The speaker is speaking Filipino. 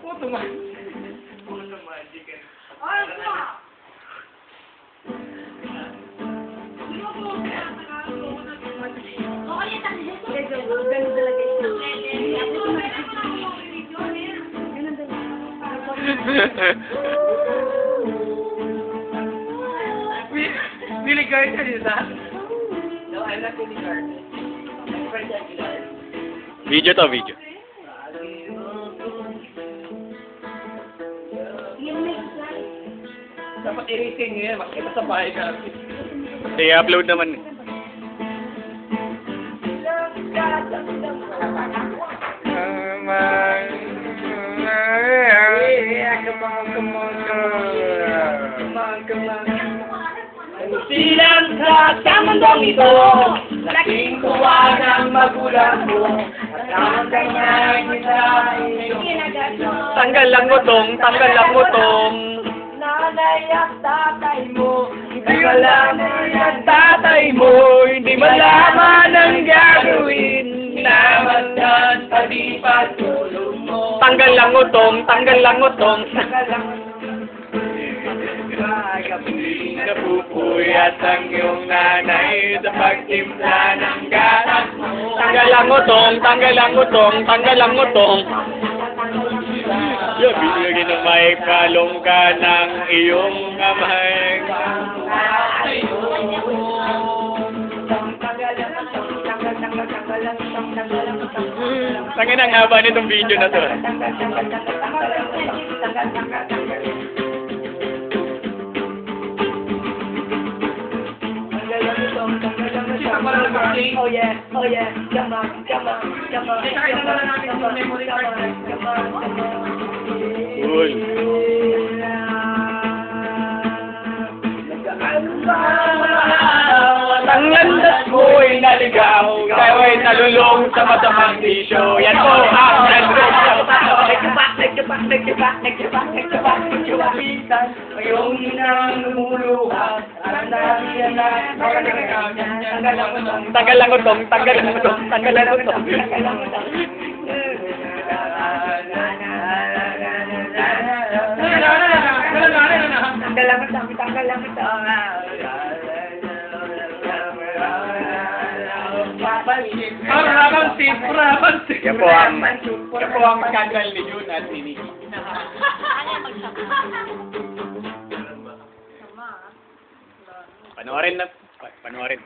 Photo magic. Ay, pa! Okay, ganun talaga Niligay ka nila. No, I'm not really hard. I'm friend of yours. Video to, video. Dapat i-rating nyo yan. Makita sa bahay ka. I-upload naman. Silang sa mundong ito, laking tuwa ng magulang mo, at ang kanyang Tanggal lang utong, tanggal lang utong. nanay at tatay mo, hindi malaman ang tatay mo, hindi malaman ang gagawin, naman palipat tulong mo. Tanggal lang utong, tanggal lang utong. Napupuyat ang iyong nanay sa pagtimpla ng gatas mo. Tanggal lang utong, tanggal lang utong, tanggal lang utong. Yeah, binigyan ng may kalong ka ng iyong amay. Tangin ang haba nitong video na to. Oh yeah, oh yeah, come on, come on, come on, come on, come on, come on, come on. Uy. Ang landas mo'y naligaw, kayo'y nalulong sa masamang bisyo. Yan po ang landas. Ngayong inang lumuluha, ang nariyan na Tanggal lang utong, tanggal lang utong, tanggal lang utong. Yan po ang skandal ni Jun at ni Nikki. Panoorin na. Panoorin.